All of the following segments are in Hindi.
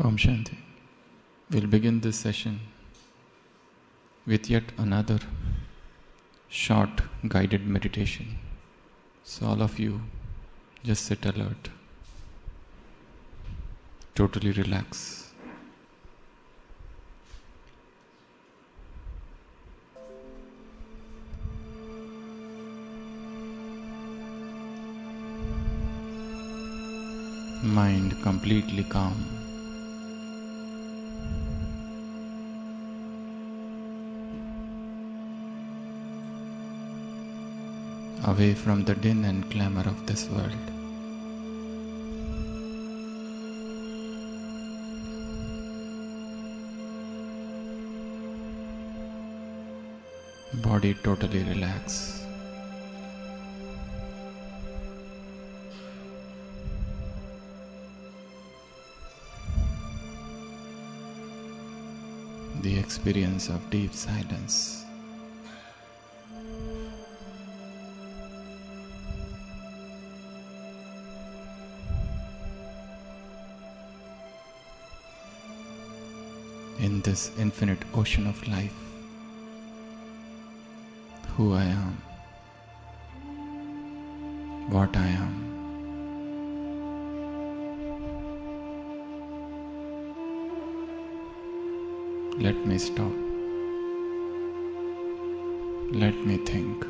Om Shanti. We'll begin this session with yet another short guided meditation. So all of you just sit alert, totally relax. Mind completely calm. Away from the din and clamor of this world. Body totally relaxed. The experience of deep silence. In this infinite ocean of life, who I am, what I am. Let me stop. Let me think.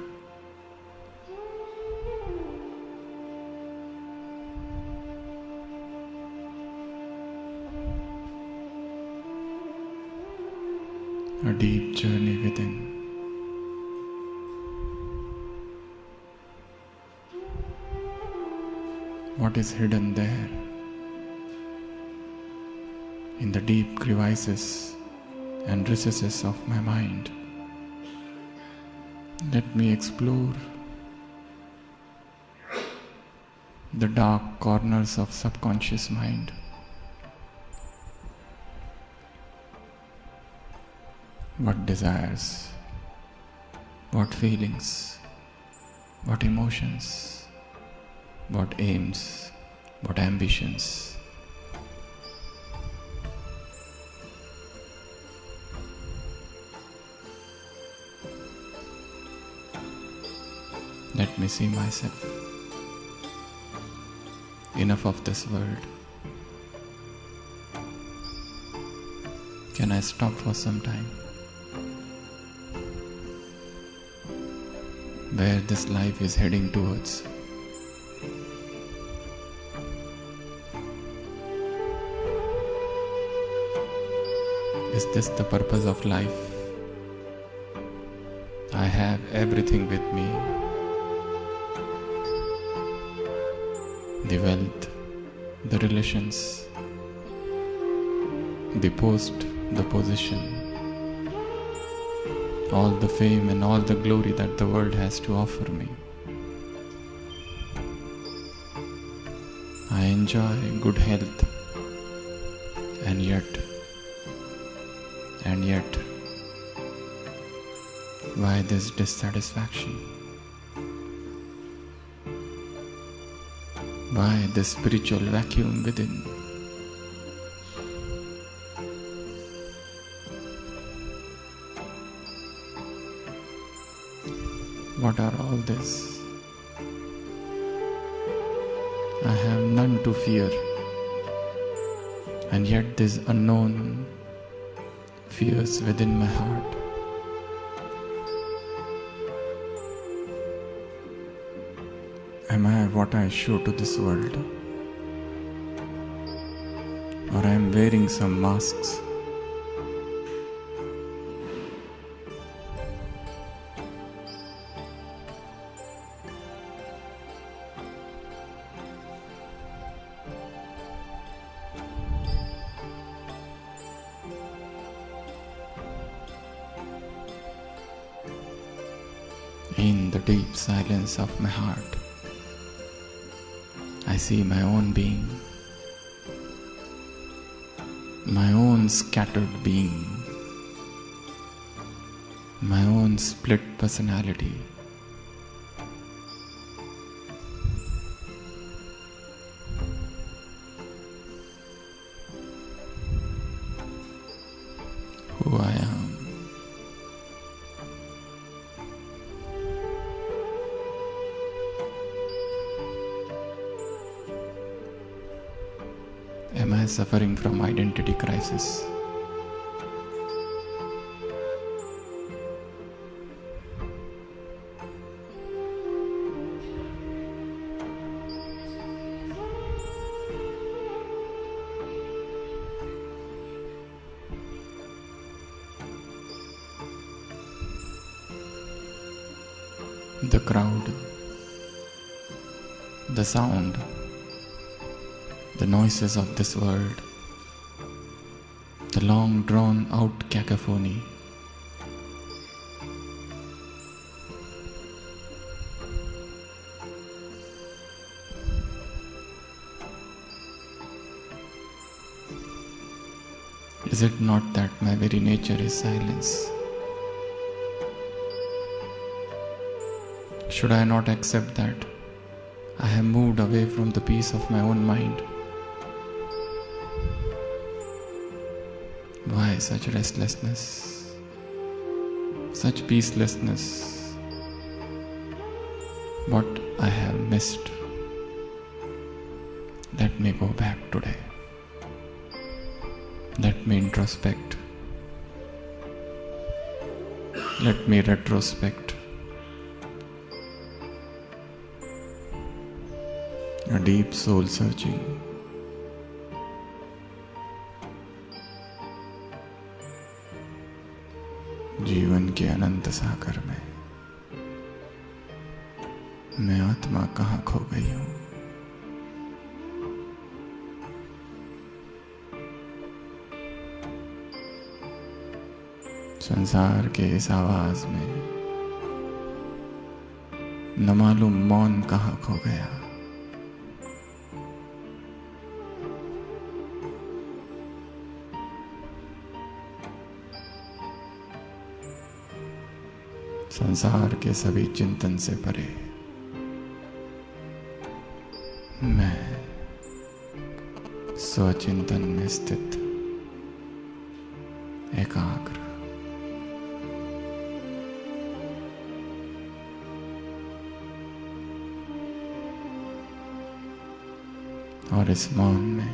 A deep journey within. What is hidden there in the deep crevices and recesses of my mind? Let me explore the dark corners of subconscious mind. What desires, what feelings, what emotions, what aims, what ambitions. Let me see myself. Enough of this world. Can I stop for some time? Where this life is heading towards. Is this the purpose of life? I have everything with me. The wealth, the relations, the post, the position, all the fame and all the glory that the world has to offer me. I enjoy good health, and yet, why this dissatisfaction? Why this spiritual vacuum within? What are all this? I have none to fear, and yet this unknown fears within my heart. Am I what I show to this world? Or I am wearing some masks? In the deep silence of my heart, I see my own being, my own scattered being, my own split personality. who I am. Am I suffering from identity crisis? The crowd, the sound, the noises of this world, the long drawn out cacophony. Is it not that my very nature is silence? Should I not accept that I have moved away from the peace of my own mind? Why such restlessness, such peacelessness? What I have missed? Let me go back today. Let me introspect. Let me retrospect. A deep soul searching. जीवन के अनंत सागर में मैं आत्मा कहाँ खो गई हूँ। संसार के इस आवाज में न मालूम मौन कहाँ खो गया। संसार के सभी चिंतन से परे मैं स्वचिंतन में स्थित एकाग्र। और इस मौन में,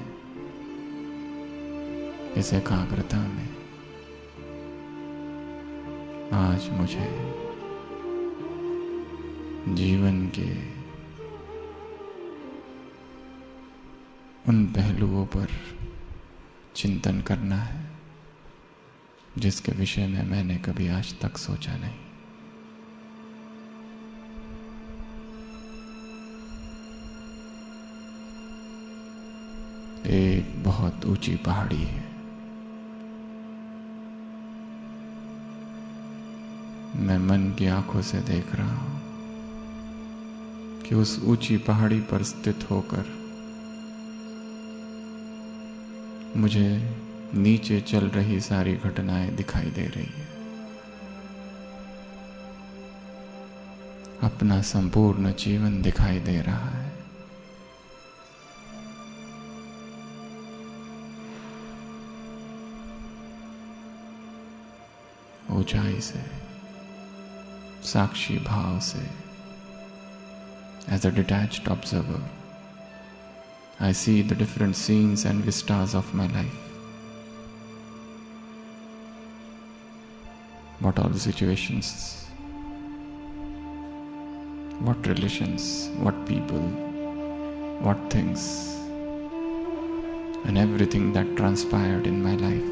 इस एकाग्रता में आज मुझे जीवन के उन पहलुओं पर चिंतन करना है जिसके विषय में मैंने कभी आज तक सोचा नहीं। एक बहुत ऊंची पहाड़ी है। मैं मन की आंखों से देख रहा हूं कि उस ऊंची पहाड़ी पर स्थित होकर मुझे नीचे चल रही सारी घटनाएं दिखाई दे रही है। अपना संपूर्ण जीवन दिखाई दे रहा है। ऊंचाई से, साक्षी भाव से, as a detached observer, I see the different scenes and vistas of my life. What all the situations, what relations, what people, what things, and everything that transpired in my life,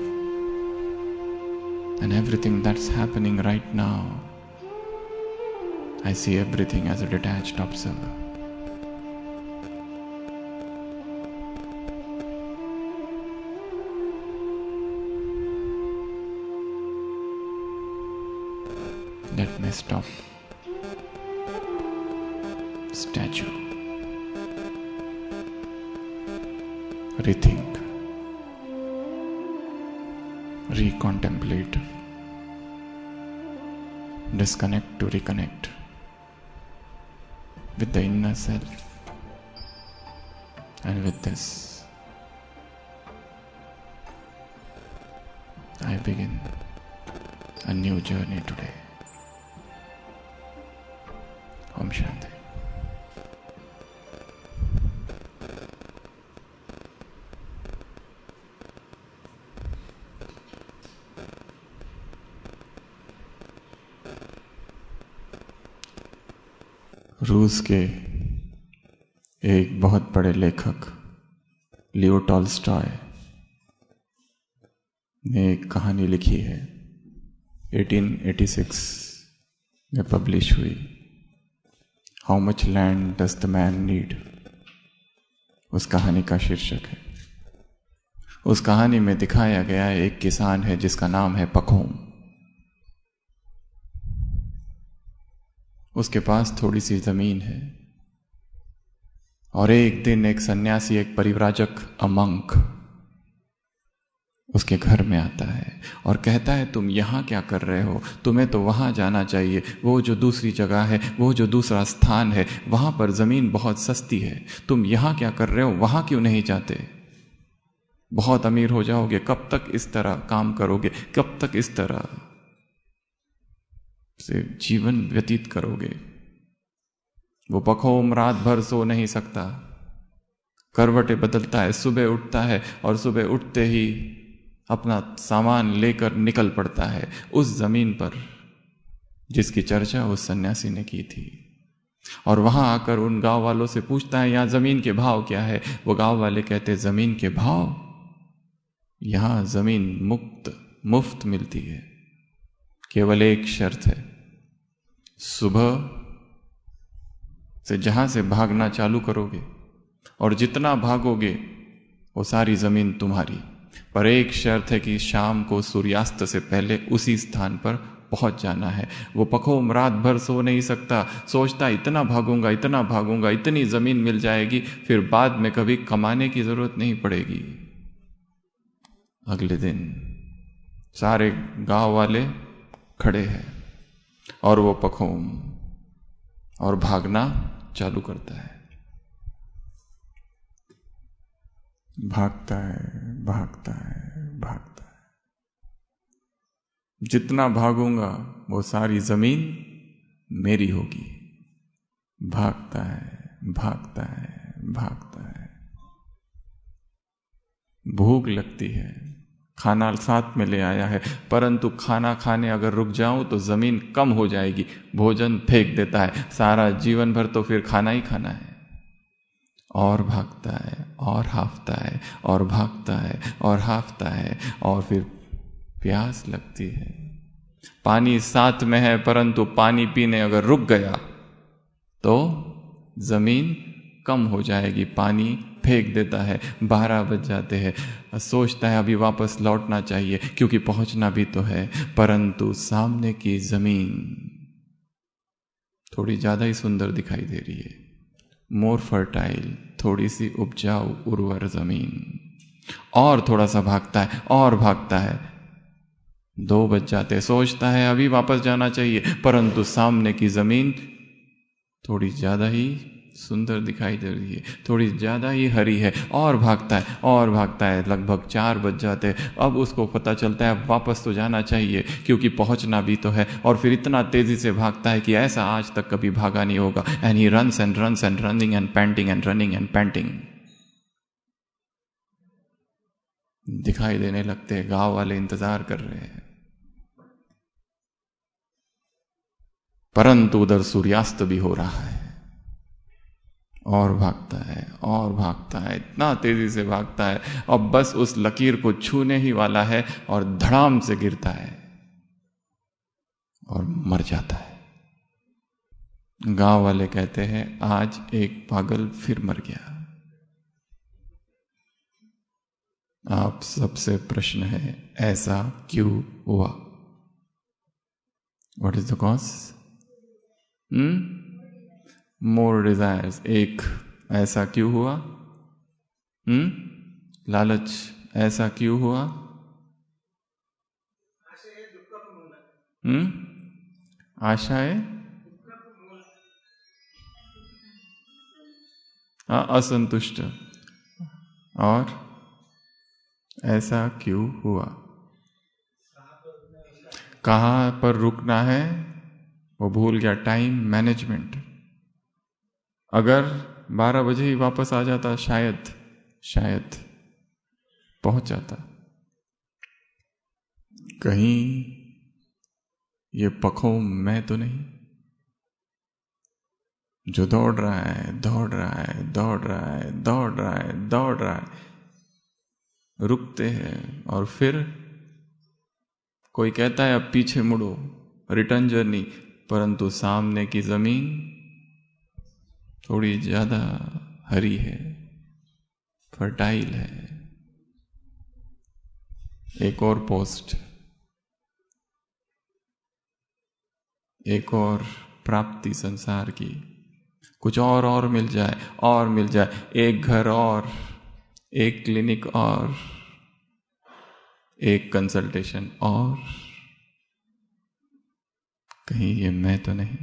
and everything that's happening right now. I see everything as a detached observer. Let me stop. Statue. Rethink. Recontemplate. Disconnect to reconnect with the inner self. And with this, I begin. a new journey today. Om Shanti. रूस के एक बहुत बड़े लेखक लियो टॉल्स्टॉय ने एक कहानी लिखी है, 1886 में पब्लिश हुई, how much land does the man need. उस कहानी का शीर्षक है। उस कहानी में दिखाया गया एक किसान है जिसका नाम है पखोम। उसके पास थोड़ी सी जमीन है और एक दिन एक सन्यासी, एक परिव्राजक, अ मंक, उसके घर में आता है और कहता है, तुम यहाँ क्या कर रहे हो? तुम्हें तो वहाँ जाना चाहिए, वो जो दूसरी जगह है, वो जो दूसरा स्थान है, वहाँ पर ज़मीन बहुत सस्ती है। तुम यहाँ क्या कर रहे हो? वहाँ क्यों नहीं जाते? बहुत अमीर हो जाओगे। कब तक इस तरह काम करोगे? कब तक इस तरह से जीवन व्यतीत करोगे? वो पखोम रात भर सो नहीं सकता, करवटें बदलता है, सुबह उठता है और सुबह उठते ही अपना सामान लेकर निकल पड़ता है उस जमीन पर जिसकी चर्चा उस सन्यासी ने की थी। और वहां आकर उन गांव वालों से पूछता है, यहां जमीन के भाव क्या है? वो गांव वाले कहते हैं, जमीन के भाव? यहां जमीन मुफ्त मिलती है। केवल एक शर्त है, सुबह से जहां से भागना चालू करोगे और जितना भागोगे वो सारी जमीन तुम्हारी, पर एक शर्त है कि शाम को सूर्यास्त से पहले उसी स्थान पर पहुंच जाना है। वो पखोम रात भर सो नहीं सकता, सोचता इतना भागूंगा, इतनी जमीन मिल जाएगी, फिर बाद में कभी कमाने की जरूरत नहीं पड़ेगी। अगले दिन सारे गांव वाले खड़े हैं और वो पखोम और भागना चालू करता है। भागता है। जितना भागूंगा वो सारी जमीन मेरी होगी। भागता है। भूख लगती है, खाना साथ में ले आया है, परंतु खाना खाने अगर रुक जाऊं तो जमीन कम हो जाएगी। भोजन फेंक देता है, सारा जीवन भर तो फिर खाना ही खाना है। और भागता है और हाफता है और भागता है और हाफता है और फिर प्यास लगती है। पानी साथ में है, परंतु पानी पीने अगर रुक गया तो जमीन कम हो जाएगी। पानी फेंक देता है। 12 बज जाते हैं। सोचता है अभी वापस लौटना चाहिए क्योंकि पहुंचना भी तो है, परंतु सामने की जमीन थोड़ी ज्यादा ही सुंदर दिखाई दे रही है, मोर फर्टाइल, थोड़ी सी उपजाऊ उर्वर जमीन। और थोड़ा सा भागता है और भागता है। 2 बज जाते, सोचता है अभी वापस जाना चाहिए, परंतु सामने की जमीन थोड़ी ज्यादा ही सुंदर दिखाई दे रही है, थोड़ी ज्यादा ही हरी है। और भागता है। लगभग 4 बज जाते। अब उसको पता चलता है वापस तो जाना चाहिए क्योंकि पहुंचना भी तो है। और फिर इतना तेजी से भागता है कि ऐसा आज तक कभी भागा नहीं होगा। And he runs and running and painting and running and painting. दिखाई देने लगते हैं, गांव वाले इंतजार कर रहे हैं, परंतु उधर सूर्यास्त भी हो रहा है। और भागता है, इतना तेजी से भागता है, अब बस उस लकीर को छूने ही वाला है और धड़ाम से गिरता है और मर जाता है। गांव वाले कहते हैं, आज एक पागल फिर मर गया। आप सबसे प्रश्न है, ऐसा क्यों हुआ? What is the cause? More desires. एक, ऐसा क्यों हुआ? लालच, ऐसा क्यों हुआ? आशाएं, असंतुष्ट। और ऐसा क्यों हुआ? कहाँ पर रुकना है वो भूल गया। Time management. अगर 12 बजे ही वापस आ जाता शायद पहुंच जाता। कहीं ये पखों मैं तो नहीं जो दौड़ रहा है, रुकते हैं और फिर कोई कहता है अब पीछे मुड़ो, रिटर्न जर्नी, परंतु सामने की जमीन थोड़ी ज्यादा हरी है, फर्टाइल है। एक और पोस्ट, एक और प्राप्ति संसार की, कुछ और मिल जाए, एक घर और, एक क्लिनिक और, एक कंसल्टेशन और। कहीं ये मैं तो नहीं।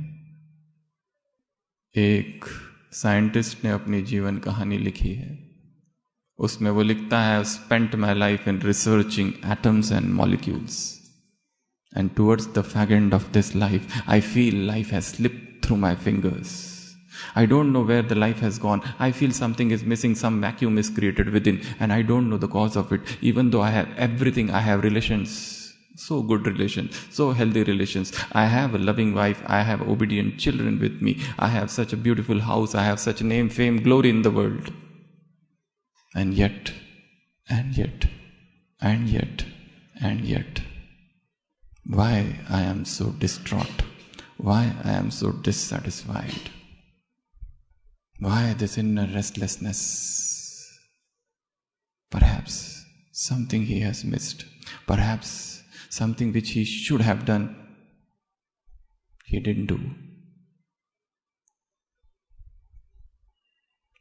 एक साइंटिस्ट ने अपनी जीवन कहानी लिखी है, उसमें वो लिखता है, spent my life in researching atoms and molecules, and towards the fag end of this life, I feel life has slipped through my fingers. I don't know where the life has gone. I feel something is missing, some vacuum is created within, and I don't know the cause of it. Even though I have everything, I have relations, so good relations, so healthy relations. I have a loving wife, I have obedient children with me, I have such a beautiful house, I have such name, fame, glory in the world. And yet, why I am so distraught? Why I am so dissatisfied? Why this inner restlessness? Perhaps something he has missed. Perhaps something which he should have done, he didn't do.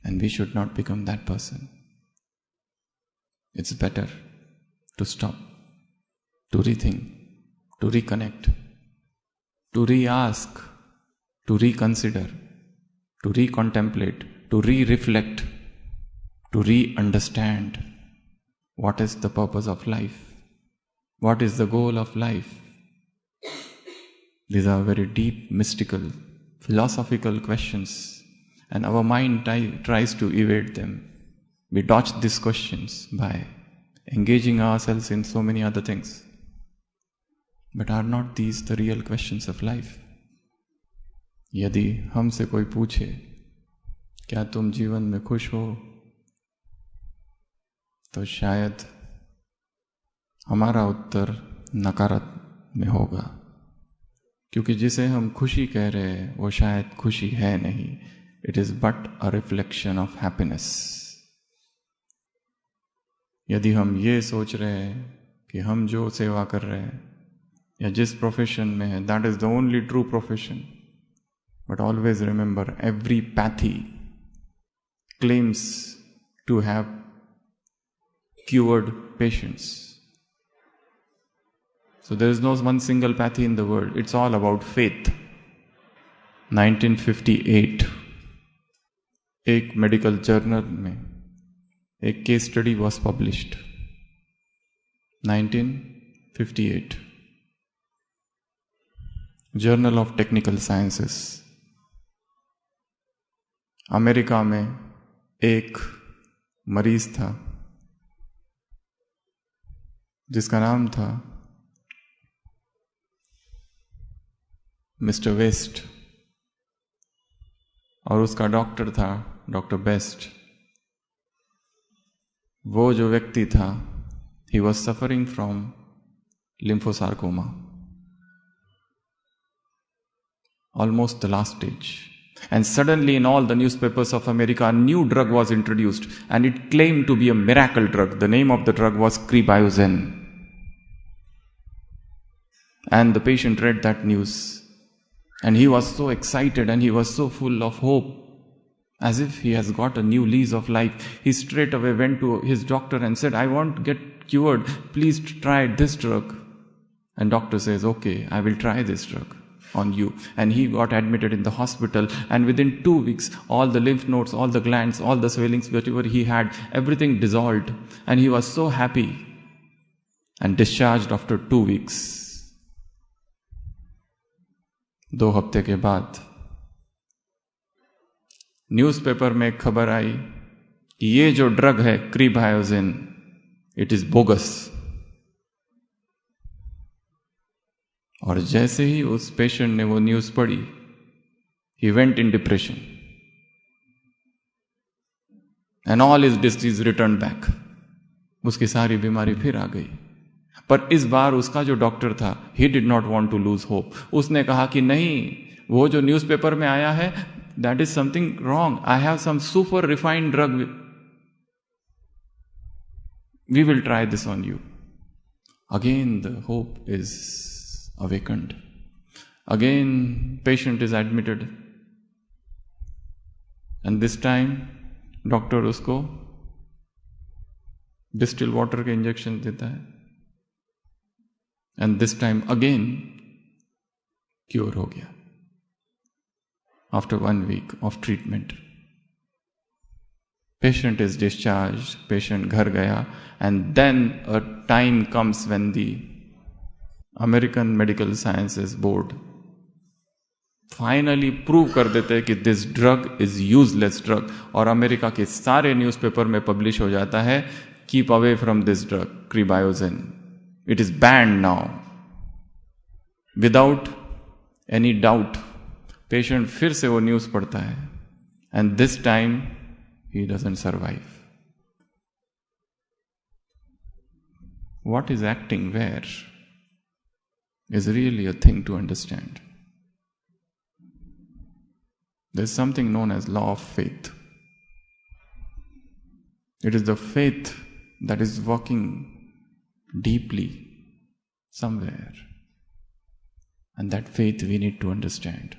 And we should not become that person. It's better to stop, to rethink, to reconnect, to re-ask, to reconsider, to recontemplate, to re-reflect, to re-understand what is the purpose of life, what is the goal of life. These are very deep, mystical, philosophical questions, and our mind tries to evade them. We dodge these questions by engaging ourselves in so many other things. But are not these the real questions of life? यदि हमसे कोई पूछे क्या तुम जीवन में खुश हो, तो शायद हमारा उत्तर नकारात्मक में होगा, क्योंकि जिसे हम खुशी कह रहे हैं वो शायद खुशी है नहीं. It is but a reflection of happiness. यदि हम ये सोच रहे हैं कि हम जो सेवा कर रहे हैं या जिस प्रोफेशन में है, that is the only true profession. But always remember, every pathy claims to have cured patients. So there is no one single pathy in the world. It's all about faith. 1958 एक मेडिकल जर्नल में एक case study was published. 1958 journal of technical sciences. America में एक मरीज था जिसका नाम था मिस्टर वेस्ट, और उसका डॉक्टर था डॉक्टर बेस्ट. वो जो व्यक्ति था, he was suffering from lymphosarcoma, almost the last stage. And suddenly in all the newspapers of America, a new drug was introduced, and it claimed to be a miracle drug. The name of the drug was Cribiozen. And the patient read that news, and he was so excited and he was so full of hope, as if he has got a new lease of life. He straight away went to his doctor and said, I want to get cured, please try this drug. And doctor says, okay, I will try this drug on you. And he got admitted in the hospital, and within 2 weeks all the lymph nodes, all the glands, all the swellings, whatever he had, everything dissolved, and he was so happy and discharged after 2 weeks. 2 हफ्ते के बाद न्यूज़पेपर में एक खबर आई कि ये जो ड्रग है क्रीबायोजिन, इट इज बोगस। और जैसे ही उस पेशेंट ने वो न्यूज़ पढ़ी, he went in depression and all his disease return back. उसकी सारी बीमारी फिर आ गई। पर इस बार उसका जो डॉक्टर था, he did not want to lose hope. उसने कहा कि नहीं, वो जो न्यूज़पेपर में आया है, that is something wrong. I have some super refined drug, we will try this on you. Again the hope is awakened. Again, patient is admitted. And this time, doctor उसको डिस्टिल वाटर के इंजेक्शन देता है। And this time again cure हो गया after 1 week of treatment. Patient is discharge, patient घर गया। And then a time comes when the American medical sciences board finally prove कर देते हैं कि this drug is useless drug. और अमेरिका के सारे न्यूज़पेपर में पब्लिश हो जाता है, keep away from this drug Krebiozen, it is banned now. Without any doubt patient फिर से वो न्यूज़ पढ़ता है, and this time he doesn't survive. What is acting where is really a thing to understand. There's something known as law of faith. It is the faith that is working deeply somewhere. And that faith we need to understand.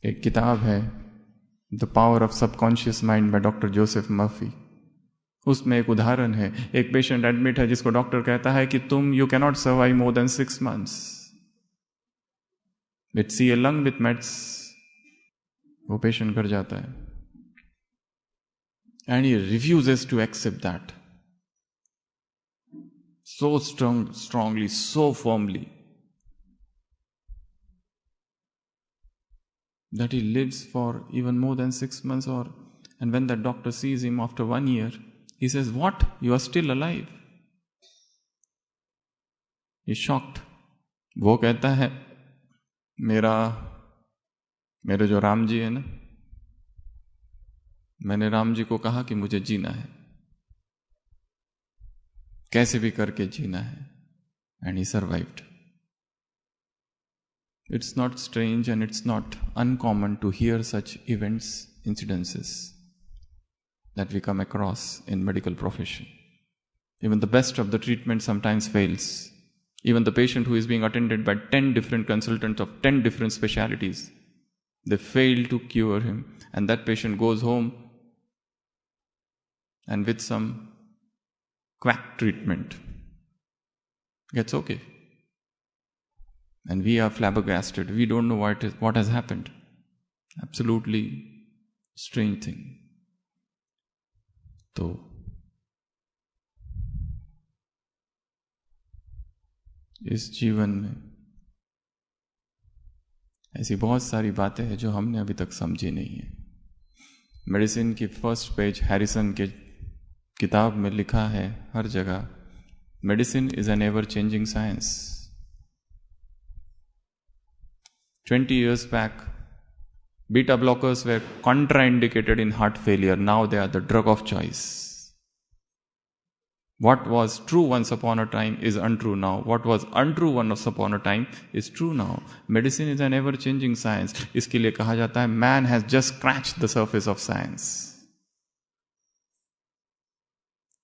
एक किताब है The Power of Subconscious Mind by Dr. Joseph Murphy. उसमें एक उदाहरण है, एक पेशेंट एडमिट है जिसको डॉक्टर कहता है कि तुम you cannot survive more than 6 months with C A lung with mets. वो पेशेंट घर जाता है and he refuses to accept that so strongly, so firmly, that he lives for even more than 6 months. And when that doctor sees him after 1 year, he says, what? You are still alive? He's shocked. वो कहता है, मेरे जो राम जी है ना, मैंने राम जी को कहा कि मुझे जीना है, कैसे भी करके जीना है, and he survived. It's not strange and it's not uncommon to hear such events, incidences that we come across in medical profession. Even the best of the treatment sometimes fails. Even the patient who is being attended by 10 different consultants of 10 different specialties, they fail to cure him, and that patient goes home and with some quack treatment gets okay. And we are flabbergasted. We don't know what has happened. Absolutely strange thing. तो इस जीवन में ऐसी बहुत सारी बातें हैं जो हमने अभी तक समझी नहीं है। मेडिसिन की फर्स्ट पेज हैरिसन के किताब में लिखा है हर जगह, medicine is an ever changing science. 20 years back, beta blockers were contraindicated in heart failure. Now they are the drug of choice. What was true once upon a time is untrue now. What was untrue once upon a time is true now. Medicine is an ever-changing science. इसके लिए कहा जाता है, man has just scratched the surface of science.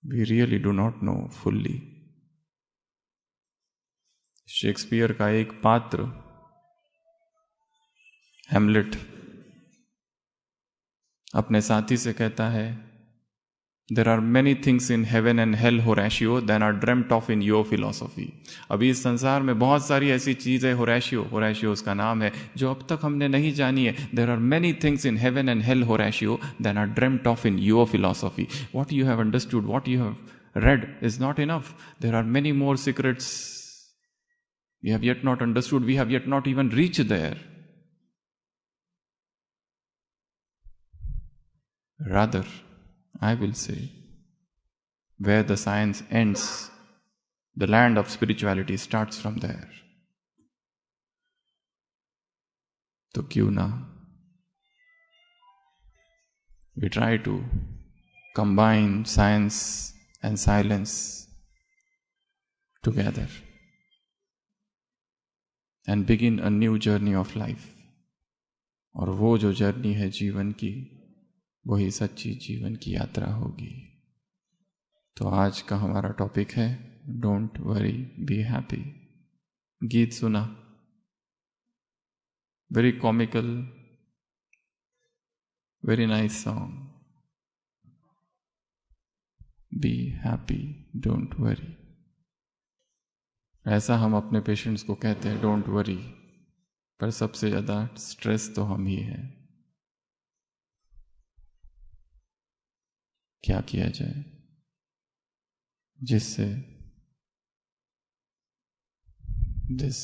We really do not know fully. Shakespeare का एक पात्र हैमलेट अपने साथी से कहता है, There are many things in heaven and hell, Horatio, that are dreamt of in your philosophy. अभी इस संसार में बहुत सारी ऐसी चीजें, होरेशियो उसका नाम है, जो अब तक हमने नहीं जानी है। There are many things in heaven and hell, Horatio, that are dreamt of in your philosophy. What you have understood, what you have read is not enough. There are many more secrets We have yet not understood, we have yet not even reached there. Rather, I will say, where the science ends, the land of spirituality starts from there. तो क्यों ना we try to combine science and silence together and begin a new journey of life. और वो जो जर्नी है जीवन की, वही सच्ची जीवन की यात्रा होगी. तो आज का हमारा टॉपिक है डोंट वरी बी हैप्पी. गीत सुना, very comical, very nice song. Be happy, don't worry. ऐसा हम अपने पेशेंट्स को कहते हैं डोंट वरी, पर सबसे ज्यादा स्ट्रेस तो हम ही हैं. क्या किया जाए जिससे this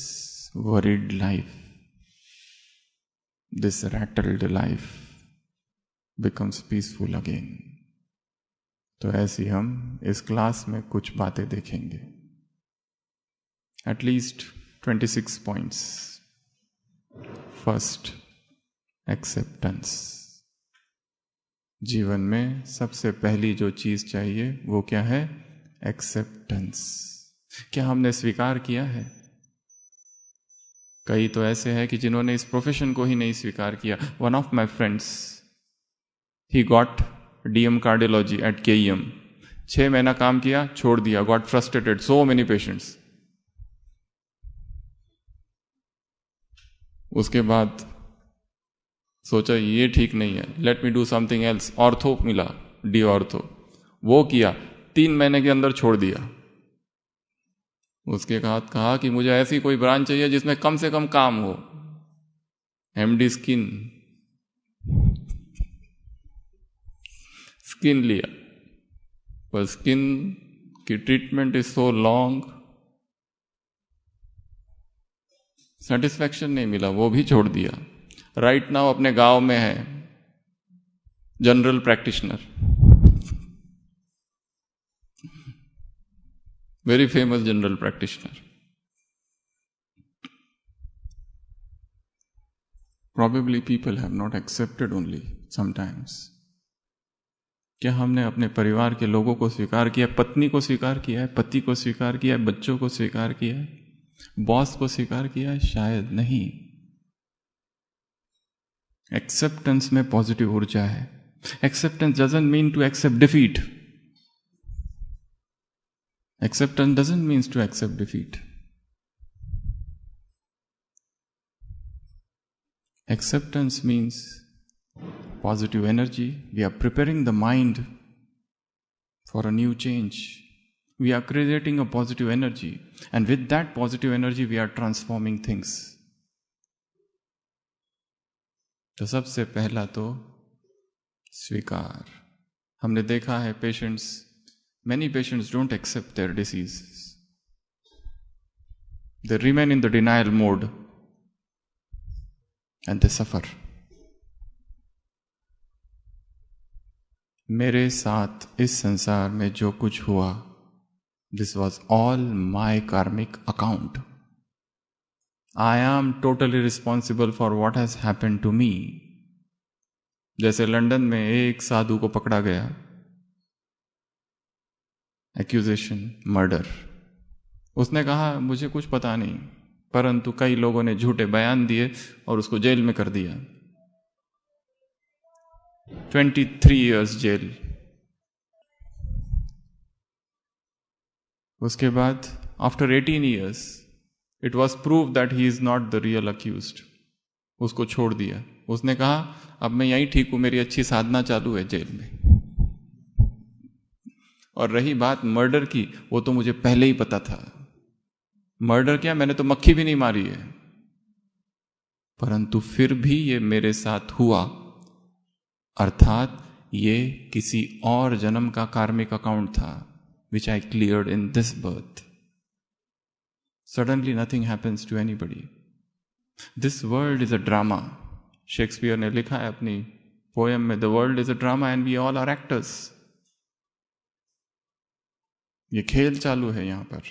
worried life, this rattled life becomes peaceful again. तो ऐसी हम इस क्लास में कुछ बातें देखेंगे. At least 26 points. First, acceptance. जीवन में सबसे पहली जो चीज चाहिए वो क्या है? एक्सेप्टेंस. क्या हमने स्वीकार किया है? कई तो ऐसे हैं कि जिन्होंने इस प्रोफेशन को ही नहीं स्वीकार किया. One of my friends, he got DM cardiology at KEM. 6 महीना काम किया, छोड़ दिया. Got frustrated. So many patients. उसके बाद सोचा ये ठीक नहीं है, let me do something else. Ortho मिला, डी ऑर्थो, वो किया, 3 महीने के अंदर छोड़ दिया. उसके बाद कहा कि मुझे ऐसी कोई ब्रांच चाहिए जिसमें कम से कम काम हो. MD स्किन लिया, पर स्किन की treatment is so long, satisfaction नहीं मिला, वो भी छोड़ दिया. राइट नाउ अपने गांव में है general practitioner, very famous general practitioner. Probably people have not accepted only sometimes. क्या हमने अपने परिवार के लोगों को स्वीकार किया? पत्नी को स्वीकार किया है, पति को स्वीकार किया है, बच्चों को स्वीकार किया है, बॉस को स्वीकार किया है? शायद नहीं. एक्सेप्टेंस में पॉजिटिव ऊर्जा है. Acceptance doesn't mean to accept defeat. Acceptance doesn't mean to accept defeat. Acceptance means positive energy. We are preparing the mind for a new change. We are creating a positive energy, and with that positive energy we are transforming things. तो सबसे पहला तो स्वीकार. हमने देखा है patients, many patients don't accept their diseases. They remain in the denial mode and they suffer. मेरे साथ इस संसार में जो कुछ हुआ, this was all my karmic account. I am totally responsible for what has happened to me. जैसे लंदन में एक साधु को पकड़ा गया, एक्यूजेशन मर्डर. उसने कहा मुझे कुछ पता नहीं, परंतु कई लोगों ने झूठे बयान दिए और उसको जेल में कर दिया. 23 years जेल. उसके बाद after 18 years it was prove that he is not the real accused. उसको छोड़ दिया. उसने कहा अब मैं यहीं ठीक हूं, मेरी अच्छी साधना चालू है जेल में. और रही बात मर्डर की, वो तो मुझे पहले ही पता था. मर्डर क्या, मैंने तो मक्खी भी नहीं मारी है, परंतु फिर भी ये मेरे साथ हुआ, अर्थात ये किसी और जन्म का कार्मिक अकाउंट था, which I cleared in this birth. Suddenly nothing happens to anybody. This world is a drama. Shakespeare ने लिखा है अपनी पोएम में, the world is a drama and we all are actors. ये खेल चालू है यहां पर.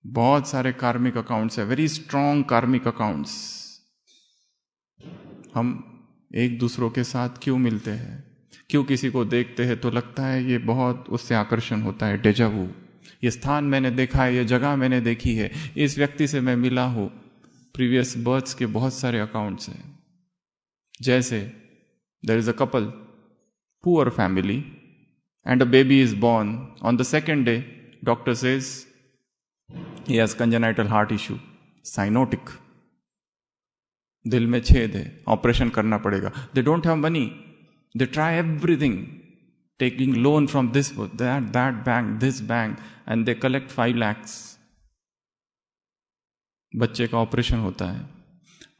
बहुत सारे कार्मिक अकाउंट्स है, वेरी स्ट्रॉन्ग कार्मिक अकाउंट्स. हम एक दूसरों के साथ क्यों मिलते हैं, क्यों किसी को देखते हैं तो लगता है ये बहुत, उससे आकर्षण होता है, डेजावू. ये स्थान मैंने देखा है, ये जगह मैंने देखी है, इस व्यक्ति से मैं मिला हूं. प्रीवियस बर्थ्स के बहुत सारे अकाउंट्स हैं. जैसे there is a couple, poor family, and a baby is born. On the second day doctor says he has congenital heart issue, cyanotic, दिल में छेद है, ऑपरेशन करना पड़ेगा. दे डोंट हैव मनी, दे ट्राई एवरीथिंग, taking loan from this, that bank, this bank, and they collect 5 lakhs. बच्चे का ऑपरेशन होता है.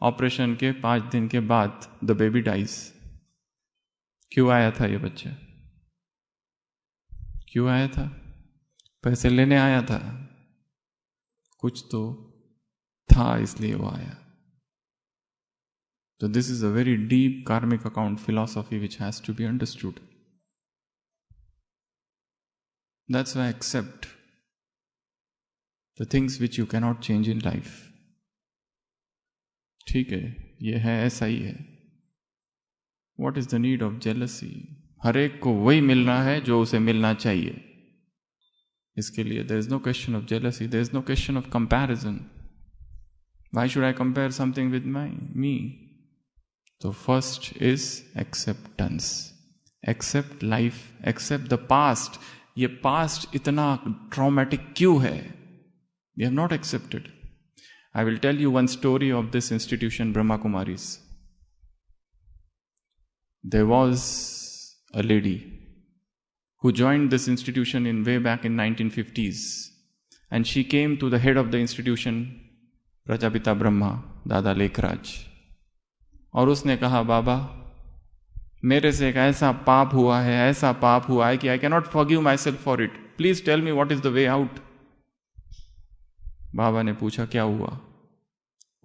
ऑपरेशन के 5 दिन के बाद द बेबी डाइज. क्यों आया था ये बच्चा? क्यों आया था? पैसे लेने आया था. कुछ तो था इसलिए वो आया. So this is a very deep karmic account philosophy which has to be understood. That's why accept the things which you cannot change in life. ठीक है, ये है, ऐसा ही है. What is the need of jealousy? हर एक को वही मिलना है जो उसे मिलना चाहिए. इसके लिए there is no question of jealousy, there is no question of comparison. Why should I compare something with me? So first is acceptance. Accept life, accept the past. ये पास्ट इतना ट्रॉमेटिक क्यों है? We have not accepted. I will tell you one story of this institution, Brahma Kumaris. There was a lady who joined this institution in way back in 1950s, and she came to the head of the institution, Prajapita Brahma, Dada Lekhraj, और उसने कहा, बाबा मेरे से एक ऐसा पाप हुआ है, ऐसा पाप हुआ है कि I cannot forgive myself for it. Please tell me what is the way out. बाबा ने पूछा क्या हुआ?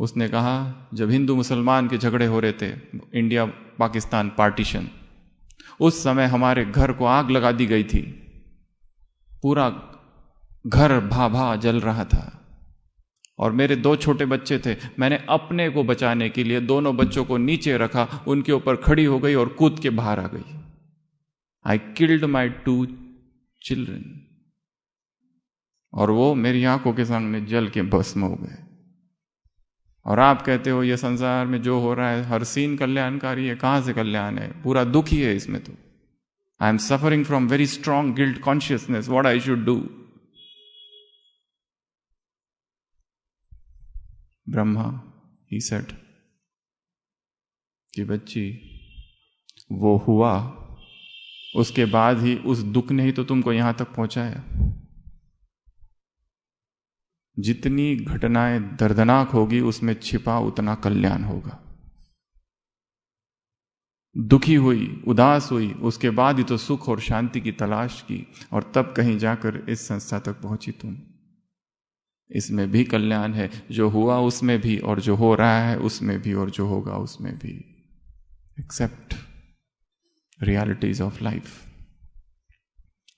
उसने कहा, जब हिंदू मुसलमान के झगड़े हो रहे थे, इंडिया पाकिस्तान पार्टीशन, उस समय हमारे घर को आग लगा दी गई थी. पूरा घर भा जल रहा था और मेरे 2 छोटे बच्चे थे. मैंने अपने को बचाने के लिए दोनों बच्चों को नीचे रखा, उनके ऊपर खड़ी हो गई और कूद के बाहर आ गई. I killed my 2 children. और वो मेरी आंखों के सामने जल के भस्म हो गए. और आप कहते हो ये संसार में जो हो रहा है हर सीन कल्याणकारी है. कहां से कल्याण है? पूरा दुख ही है इसमें. तो I am suffering from very strong guilt consciousness. What I should do? Brahma, he said, कि बच्ची वो हुआ, उसके बाद ही उस दुख ने ही तो तुमको यहां तक पहुंचाया. जितनी घटनाएं दर्दनाक होगी उसमें छिपा उतना कल्याण होगा. दुखी हुई, उदास हुई, उसके बाद ही तो सुख और शांति की तलाश की, और तब कहीं जाकर इस संस्था तक पहुंची तुम. इसमें भी कल्याण है, जो हुआ उसमें भी, और जो हो रहा है उसमें भी, और जो होगा उसमें भी. Accept realities of life.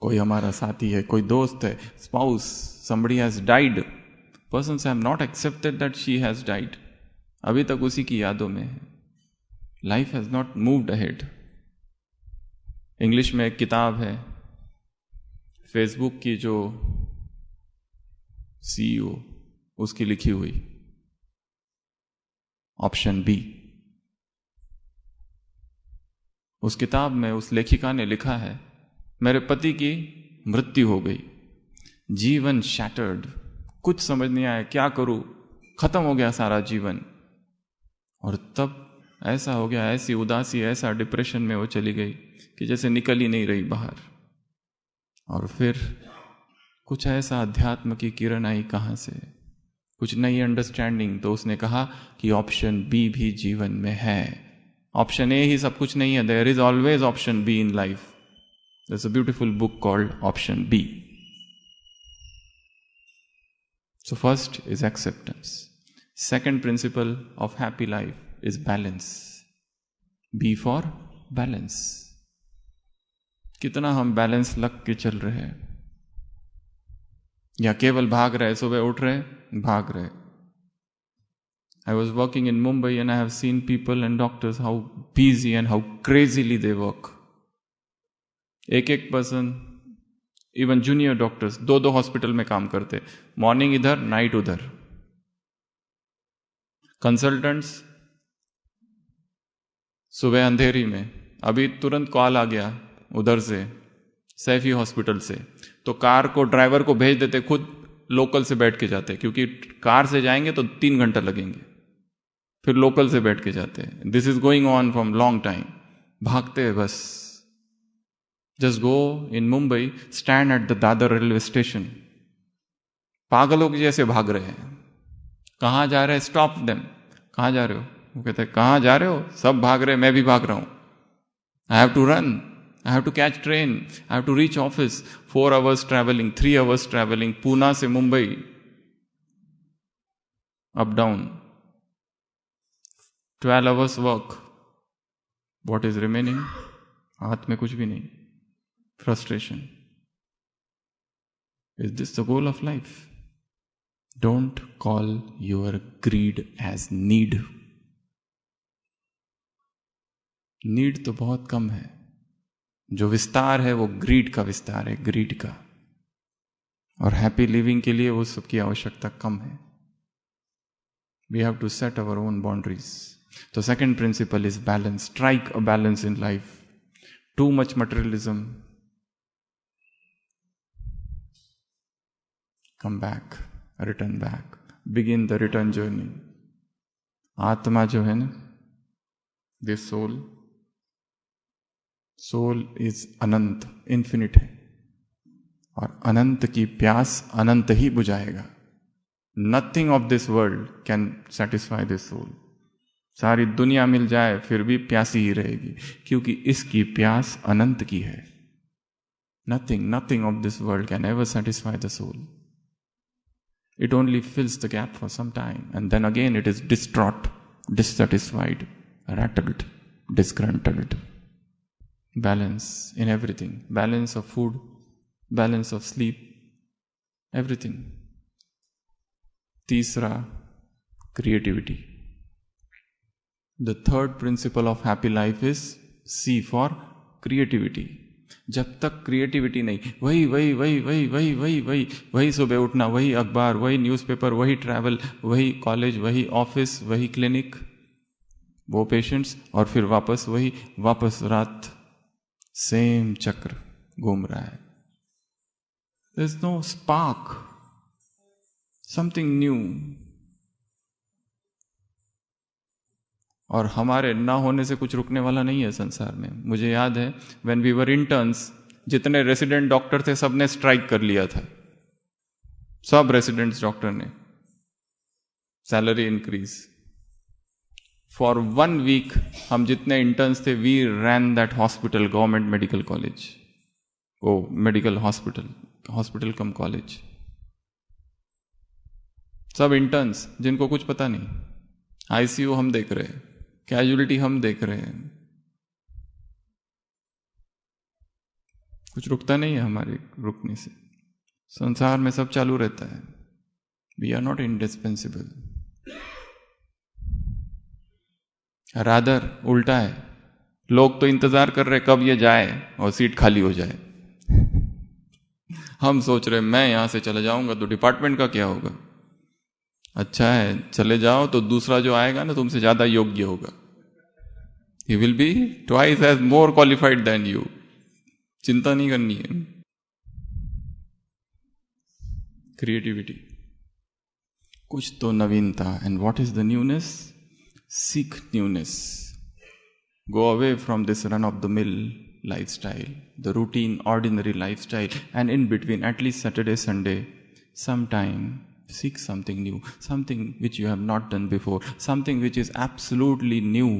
कोई हमारा साथी है, कोई दोस्त है, spouse, somebody has died. Persons have not accepted that she has died. अभी तक उसी की यादों में है. Life has not moved ahead. English में एक किताब है, फेसबुक की जो CEO उसकी लिखी हुई, ऑप्शन बी. उस किताब में उस लेखिका ने लिखा है, मेरे पति की मृत्यु हो गई, जीवन शैटर्ड, कुछ समझ नहीं आया, क्या करूं, खत्म हो गया सारा जीवन. और तब ऐसा हो गया, ऐसी उदासी, ऐसा डिप्रेशन में वो चली गई कि जैसे निकल ही नहीं रही बाहर. और फिर कुछ ऐसा अध्यात्म की किरण आई कहां से, कुछ नई अंडरस्टैंडिंग. तो उसने कहा कि ऑप्शन बी भी जीवन में है. ऑप्शन ए ही सब कुछ नहीं है. There is always option B in life. There is a beautiful book called option B. So first is acceptance. Second principle of happy life is balance. B for balance. कितना हम बैलेंस लग के चल रहे हैं, या केवल भाग रहे, सुबह उठ रहे भाग रहे. I was working in Mumbai and I have seen people and doctors how busy and how crazily they work. एक पर्सन, इवन जूनियर डॉक्टर्स, दो हॉस्पिटल में काम करते, मॉर्निंग इधर नाइट उधर. कंसल्टेंट्स सुबह अंधेरी में, अभी तुरंत कॉल आ गया उधर से सैफी हॉस्पिटल से, तो कार को ड्राइवर को भेज देते, खुद लोकल से बैठ के जाते, क्योंकि कार से जाएंगे तो 3 घंटा लगेंगे, फिर लोकल से बैठ के जाते हैं. This is going on from long time. भागते हैं बस. Just go in Mumbai, stand at the Dadar railway station. पागलों के जैसे भाग रहे हैं. कहाँ जा रहे हैं? Stop them. कहाँ जा रहे हो? वो कहते हैं कहाँ जा रहे हो? सब भाग रहे हैं, मैं भी भाग रहा हूं. I have to run, I have to catch train, I have to reach office, 4 hours traveling, 3 hours traveling, Pune से Mumbai, up down, 12 hours work. What is remaining? हाथ में कुछ भी नहीं. Frustration. Is this the goal of life? Don't call your greed as need. Need तो बहुत कम है. जो विस्तार है वो ग्रीड का विस्तार है, ग्रीड का. और हैप्पी लिविंग के लिए वो सबकी आवश्यकता कम है. We have to set our own boundaries. तो second principle is balance. Strike a balance in life. Too much materialism, come back, return back, begin the return journey. आत्मा जो है ना, दिस सोल इज अनंत, इन्फिनिट है, और अनंत की प्यास अनंत ही बुझाएगा. Nothing of this world can satisfy this soul. सारी दुनिया मिल जाए फिर भी प्यासी ही रहेगी, क्योंकि इसकी प्यास अनंत की है. Nothing of this world can ever satisfy the soul. It only fills the gap for some time, and then again it is distraught, dissatisfied, rattled, disgruntled. Balance in everything. Balance of food, balance of sleep, everything. तीसरा, creativity. The third principle of happy life is C for creativity. जब तक क्रिएटिविटी नहीं, वही सुबह उठना, वही अखबार, वही न्यूज़पेपर, वही ट्रैवल, वही कॉलेज, वही ऑफिस, वही क्लिनिक, वो पेशेंट्स, और फिर वापस रात, सेम चक्र घूम रहा है. There is no spark, something new. और हमारे ना होने से कुछ रुकने वाला नहीं है संसार में. मुझे याद है व्हेन वी वर इंटर्न्स, जितने रेसिडेंट डॉक्टर थे सबने स्ट्राइक कर लिया था. सब रेसिडेंट्स डॉक्टर ने सैलरी इंक्रीज. फॉर 1 वीक हम जितने इंटर्न्स थे, we ran that hospital, government medical college, O medical hospital cum college. सब इंटर्न्स जिनको कुछ पता नहीं. आईसीयू हम देख रहे हैं, कैजुअलिटी हम देख रहे हैं. कुछ रुकता नहीं है हमारे रुकने से. संसार में सब चालू रहता है. We are not indispensable. Rather उल्टा है. लोग तो इंतजार कर रहे कब ये जाए और सीट खाली हो जाए. हम सोच रहे मैं यहां से चले जाऊंगा तो डिपार्टमेंट का क्या होगा. अच्छा है, चले जाओ तो दूसरा जो आएगा ना तुमसे ज्यादा योग्य होगा. He will be twice as more qualified than you. चिंता नहीं करनी है. क्रिएटिविटी, कुछ तो नवीनता. And what is the newness? Seek newness. Go away from this run-of-the-mill lifestyle, the routine, ordinary lifestyle, and in between, at least Saturday, Sunday, sometime, seek something new, something which you have not done before, something which is absolutely new,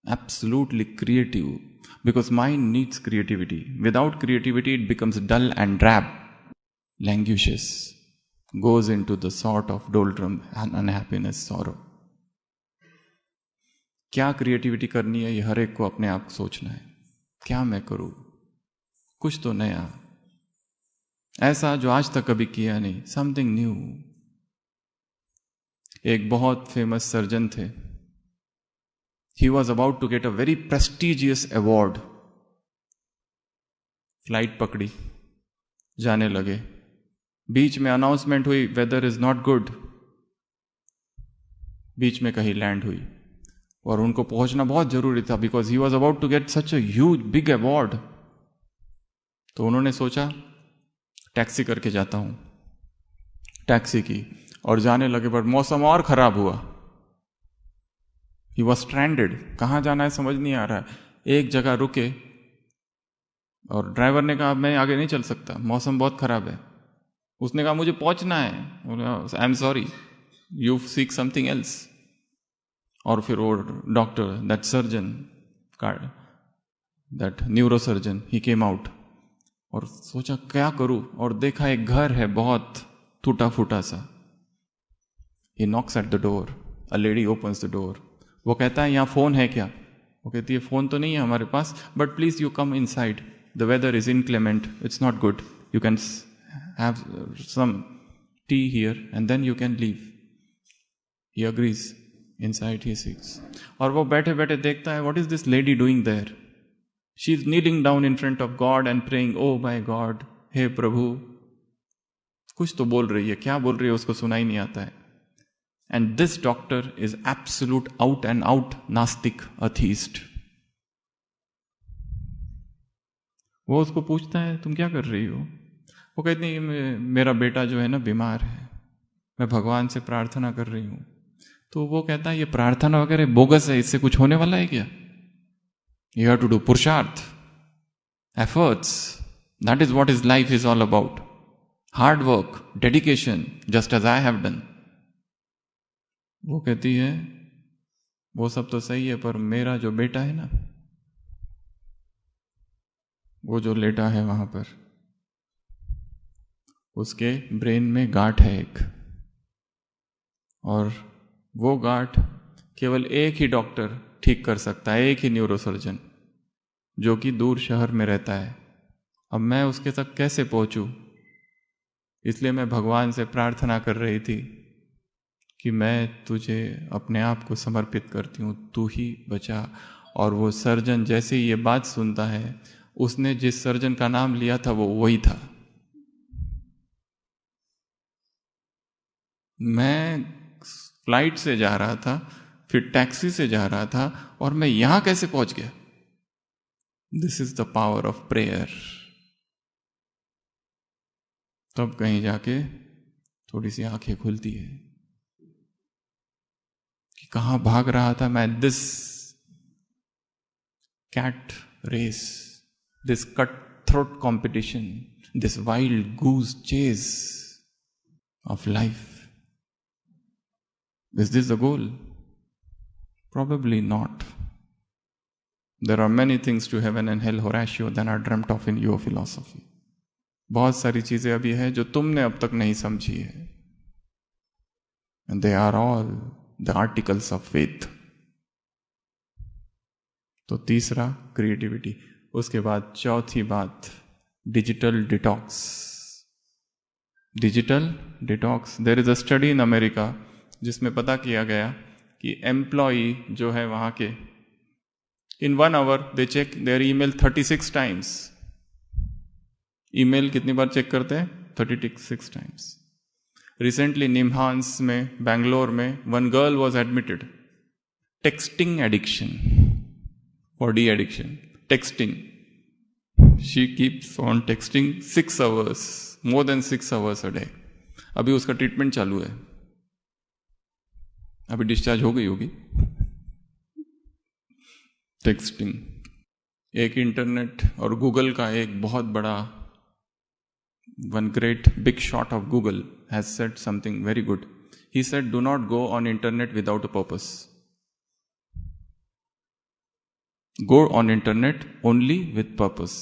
absolutely creative, because mind needs creativity. Without creativity, it becomes dull and drab, languishous, goes into the sort of doldrum and unhappiness, sorrow. क्या क्रिएटिविटी करनी है, ये हर एक को अपने आप सोचना है. क्या मैं करूं, कुछ तो नया, ऐसा जो आज तक कभी किया नहीं, समथिंग न्यू. एक बहुत फेमस सर्जन थे. He was about to get a very prestigious award. Flight पकड़ी, जाने लगे. बीच में अनाउंसमेंट हुई, वेदर इज नॉट गुड. बीच में कहीं लैंड हुई और उनको पहुंचना बहुत जरूरी था, because he was about to get such a huge big award. तो उन्होंने सोचा टैक्सी करके जाता हूं. टैक्सी की और जाने लगे, पर मौसम और खराब हुआ. He was stranded. कहां जाना है समझ नहीं आ रहा है. एक जगह रुके और ड्राइवर ने कहा मैं आगे नहीं चल सकता, मौसम बहुत खराब है. उसने कहा मुझे पहुंचना है. I am sorry, you seek something else. और फिर वो doctor, that surgeon, that neurosurgeon, he came out और सोचा क्या करूं. और देखा एक घर है बहुत टूटा फूटा सा. He knocks at the door. A lady opens the door. वो कहता है यहां फोन है क्या? वो कहती है फोन तो नहीं है हमारे पास, but please you come inside. The weather is inclement, it's not good. You can have some tea here and then you can leave. He agrees. Inside he sits. और वो बैठे बैठे देखता है, what is this lady doing there? She is kneeling down in front of god and praying, oh my god, हे प्रभु. कुछ तो बोल रही है, क्या बोल रही है उसको सुनाई नहीं आता है. And this doctor is absolute out and out नास्तिक, अथीस्ट. वो उसको पूछता है तुम क्या कर रही हो? वो कहती है मेरा बेटा जो है ना बीमार है, मैं भगवान से प्रार्थना कर रही हूं. तो वो कहता है ये प्रार्थना वगैरह बोगस है, इससे कुछ होने वाला है क्या? यू हैव टू डू पुरुषार्थ, efforts. That is what is life is all about. Hard work, dedication, just as I have done. वो कहती है वो सब तो सही है, पर मेरा जो बेटा है ना, वो जो लेटा है वहां पर, उसके ब्रेन में गांठ है एक. और वो गांठ केवल एक ही डॉक्टर ठीक कर सकता है, एक ही न्यूरोसर्जन, जो कि दूर शहर में रहता है. अब मैं उसके तक कैसे पहुंचूं? इसलिए मैं भगवान से प्रार्थना कर रही थी कि मैं तुझे अपने आप को समर्पित करती हूं, तू ही बचा. और वो सर्जन जैसे ही ये बात सुनता है, उसने जिस सर्जन का नाम लिया था वो वही था. मैं फ्लाइट से जा रहा था, फिर टैक्सी से जा रहा था, और मैं यहां कैसे पहुंच गया? This is the power of prayer. तब कहीं जाके थोड़ी सी आंखें खुलती है कि कहां भाग रहा था मैं. This cat race, this cutthroat competition, this wild goose chase of life. Is this the goal? Probably not. There are many things to heaven and hell, Horatio, than are dreamt of in your philosophy. बहुत सारी चीजें अभी हैं जो तुमने अब तक नहीं समझी है. And they are all the articles of faith. तो तीसरा क्रिएटिविटी. उसके बाद चौथी बात, digital detox. Digital detox. There is a study in America जिसमें पता किया गया कि एम्प्लॉई जो है वहां के, in 1 hour they check their email 36 times. Email कितनी बार चेक करते हैं? 36 टाइम्स. रिसेंटली निम्हांस में, बैंगलोर में, one girl was admitted. Texting addiction और de addiction. Texting. She keeps on texting 6 hours, more than 6 hours a day. अभी उसका ट्रीटमेंट चालू है, अभी डिस्चार्ज हो गई होगी. टेक्सटिंग. एक इंटरनेट और गूगल का एक बहुत बड़ा, one great big shot of Google has said something very good. He said do not go on internet without a purpose. Go on internet only with purpose.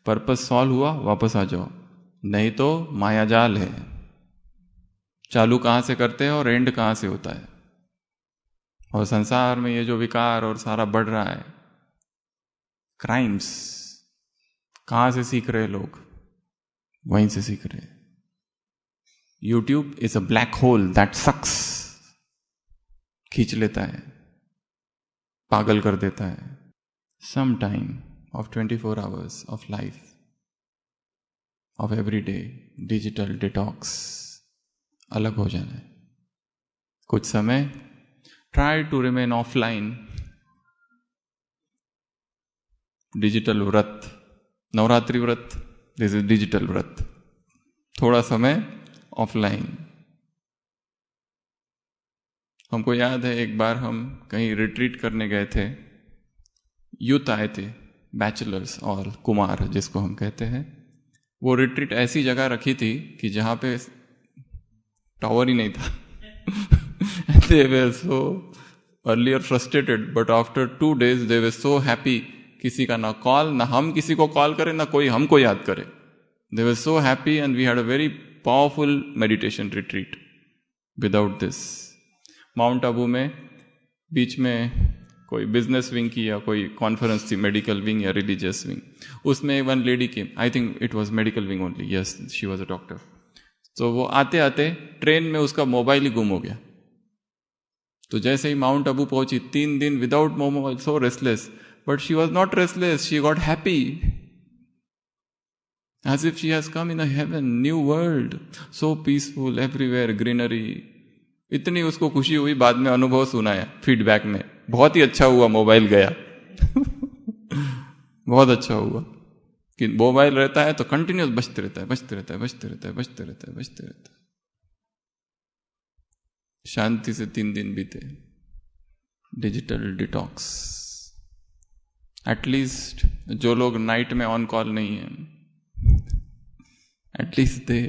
Purpose solve हुआ वापस आ जाओ, नहीं तो मायाजाल है. चालू कहाँ से करते हैं और एंड कहाँ से होता है। और संसार में ये जो विकार और सारा बढ़ रहा है, क्राइम्स, कहाँ से सीख रहे लोग? वहीं से सीख रहे। YouTube is a black hole that sucks, खींच लेता है, पागल कर देता है। Some time of 24 hours of life, of everyday digital detox, अलग हो जाना है। कुछ समय try to remain offline, digital व्रत, नवरात्रि व्रत, दिस इज डिजिटल व्रत। थोड़ा समय ऑफलाइन। हमको याद है एक बार हम कहीं रिट्रीट करने गए थे, यूथ आए थे, बैचलर्स और कुमार जिसको हम कहते हैं। वो रिट्रीट ऐसी जगह रखी थी कि जहाँ पे टावर ही नहीं था। They were so earlier frustrated, but after 2 days they were so happy. किसी का ना कॉल, ना हम किसी को कॉल करें, ना कोई हमको याद करे। They were so happy and we had a very powerful meditation retreat without this. Mount Abu में बीच में कोई बिजनेस विंग की या कोई कॉन्फ्रेंस थी, मेडिकल विंग या रिलीजियस विंग, उसमें one lady came, I think it was medical wing only, yes she was a doctor. तो वो आते आते ट्रेन में उसका मोबाइल ही गुम हो गया। तो जैसे ही माउंट आबू पहुंची, 3 दिन without mobile, so restless, but she was not restless, she got happy, as if she has come in a heaven, new world, so peaceful, everywhere greenery. इतनी उसको खुशी हुई, बाद में अनुभव सुनाया फीडबैक में, बहुत ही अच्छा हुआ मोबाइल गया। बहुत अच्छा हुआ कि मोबाइल रहता है तो कंटिन्यूस बजते रहता है, बजते रहता है, बजते रहता है, बजते रहता है, बजते रहता है। शांति से 3 दिन बीते। Digital detox. एटलीस्ट जो लोग नाइट में ऑन कॉल नहीं है, at least they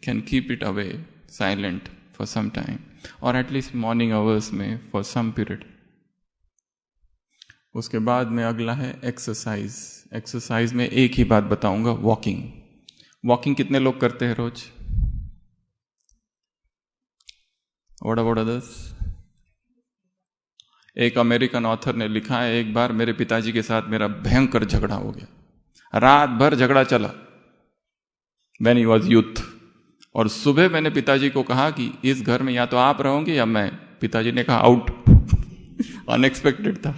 can keep it away silent for some time, और एटलीस्ट मॉर्निंग आवर्स में फॉर सम पीरियड। उसके बाद में अगला है एक्सरसाइज। एक्सरसाइज में एक ही बात बताऊंगा, वॉकिंग। वॉकिंग कितने लोग करते हैं रोज? What about others? एक अमेरिकन ऑथर ने लिखा है, एक बार मेरे पिताजी के साथ मेरा भयंकर झगड़ा हो गया, रात भर झगड़ा चला when he was youth, और सुबह मैंने पिताजी को कहा कि इस घर में या तो आप रहोगे या मैं। पिताजी ने कहा आउट। अनएक्सपेक्टेड था।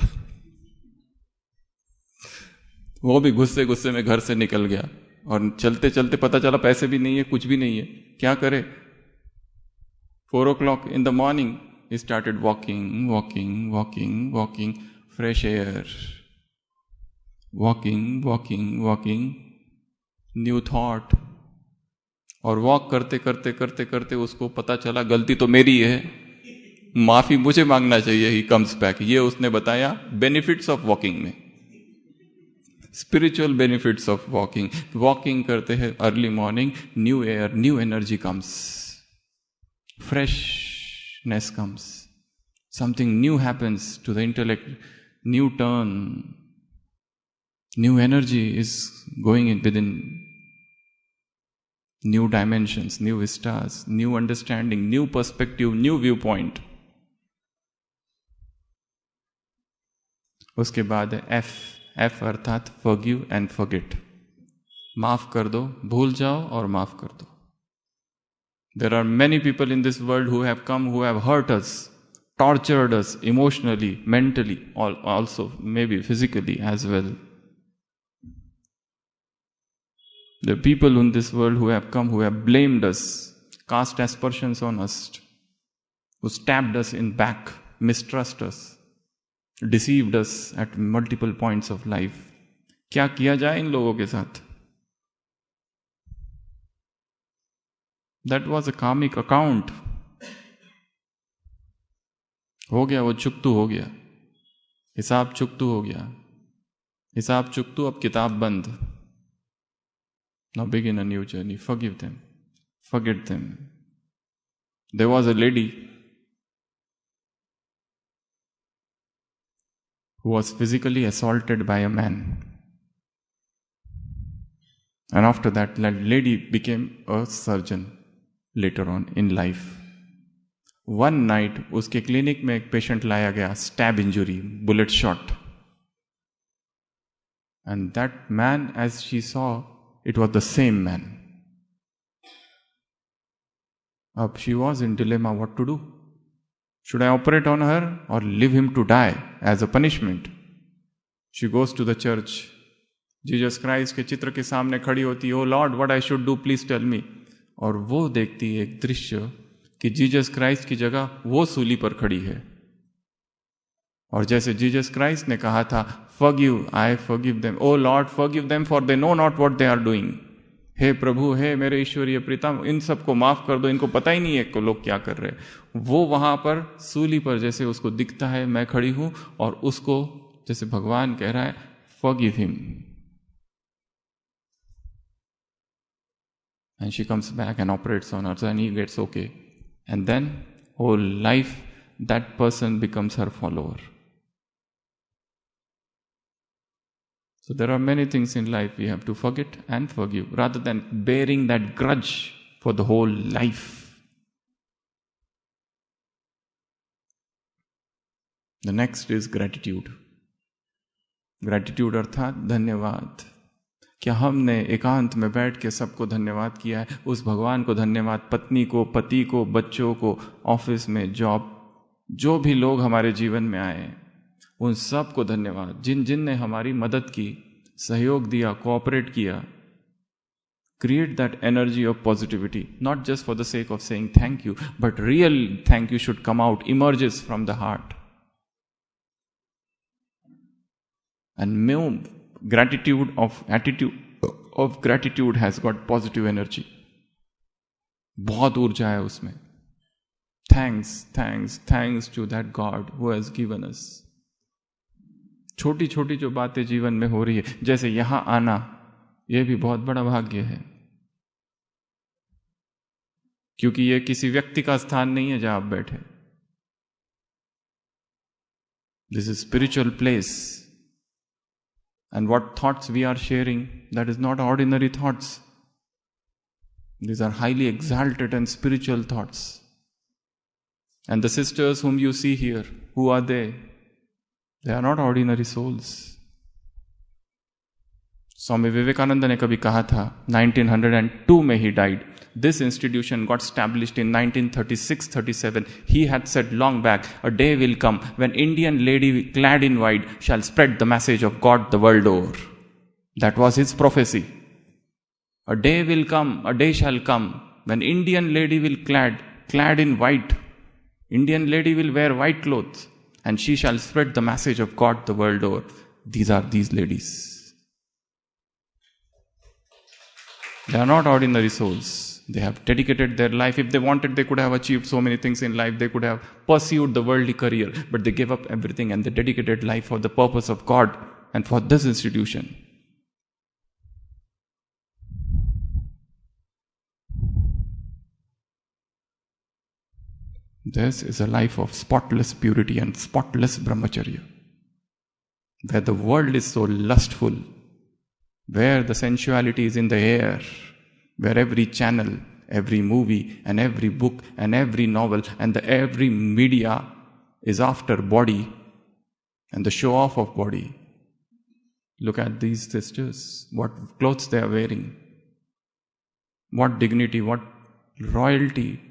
वो भी गुस्से गुस्से में घर से निकल गया, और चलते चलते पता चला पैसे भी नहीं है, कुछ भी नहीं है, क्या करे। 4 o'clock in the morning he started walking, fresh air, walking, new thought। और वॉक करते करते करते करते उसको पता चला गलती तो मेरी है, माफी मुझे मांगना चाहिए। He comes back. ये उसने बताया बेनिफिट्स ऑफ वॉकिंग में, spiritual benefits of walking. Walking करते हैं early morning, new air, new energy comes, freshness comes, something new happens to the intellect, new turn, new energy is going in within, new dimensions, new vistas, new understanding, new perspective, new viewpoint. उसके बाद है F अर्थात forgive and forget। माफ कर दो, भूल जाओ और माफ कर दो। There are many people in this world who have come, who have hurt us, tortured us emotionally, mentally, also maybe physically as well. There are people in this world who have come, who have blamed us, cast aspersions on us, who stabbed us in back, mistrust us, deceived us at multiple points of life. क्या किया जाए इन लोगों के साथ? That was a karmic account. हो गया, वो चुकतू हो गया, हिसाब चुकतू हो गया, हिसाब चुकतू, अब किताब बंद। Now begin a new journey. Forgive them, forget them. There was a lady who was physically assaulted by a man, and after that lady became a surgeon later on in life. One night उसके क्लिनिक में एक पेशेंट लाया गया, stab injury, bullet shot, and that man, as she saw, it was the same man. अब she was in dilemma what to do. Should I operate on her or leave him to die as a punishment? She goes to the church. Jesus Christ के चित्र के सामने खड़ी होती है. Oh Lord, what I should do, please tell me. और वो देखती है एक दृश्य कि जीसस क्राइस्ट की जगह वो सूली पर खड़ी है. और जैसे जीसस क्राइस्ट ने कहा था, Forgive, I forgive them. Oh Lord, forgive them for they know not what they are doing. हे प्रभु, हे मेरे ईश्वरीय प्रीता, इन सबको माफ कर दो, इनको पता ही नहीं है कि लोग क्या कर रहे हैं. वो वहां पर सूली पर जैसे उसको दिखता है मैं खड़ी हूं, और उसको जैसे भगवान कह रहा है, forgive him. And she comes back and operates on her, and he gets okay. And then whole life that person becomes her follower. So there are many things in life we have to forget and forgive, rather than bearing that grudge for the whole life. The next is gratitude. Gratitude अर्थात धन्यवाद. क्या हमने एकांत में बैठ के सबको धन्यवाद किया है? उस भगवान को धन्यवाद, पत्नी को, पति को, बच्चों को, ऑफिस में, जॉब, जो भी लोग हमारे जीवन में आए, उन सब को धन्यवाद. जिन जिन ने हमारी मदद की, सहयोग दिया, कोऑपरेट किया. Create that energy of positivity, not just for the sake of saying thank you, but real thank you should come out, emerges from the heart. And gratitude of attitude of gratitude has got positive energy. बहुत ऊर्जा है उसमें. Thanks, thanks, thanks to that God who has given us. छोटी छोटी जो बातें जीवन में हो रही है, जैसे यहां आना, यह भी बहुत बड़ा भाग्य है, क्योंकि यह किसी व्यक्ति का स्थान नहीं है जहां आप बैठे. This is spiritual place. And what thoughts we are sharing, that is not ordinary thoughts. These are highly exalted and spiritual thoughts. And the sisters whom you see here, who are they? They are not ordinary souls. Swami Vivekananda ने कभी कहा था, 1902 में he died. This institution got established in 1936-37. He had said long back, a day will come when Indian lady clad in white shall spread the message of God the world over. That was his prophecy. A day will come, a day shall come, when Indian lady will clad in white. Indian lady will wear white clothes, and she shall spread the message of God the world over. These are these ladies. They are not ordinary souls. They have dedicated their life. If they wanted, they could have achieved so many things in life. They could have pursued the worldly career, but they gave up everything and they dedicated life for the purpose of God and for this institution. This is a life of spotless purity and spotless brahmacharya, where the world is so lustful, where the sensuality is in the air, where every channel, every movie and every book and every novel and every media is after body and the show off of body. Look at these sisters, what clothes they are wearing, what dignity, what royalty,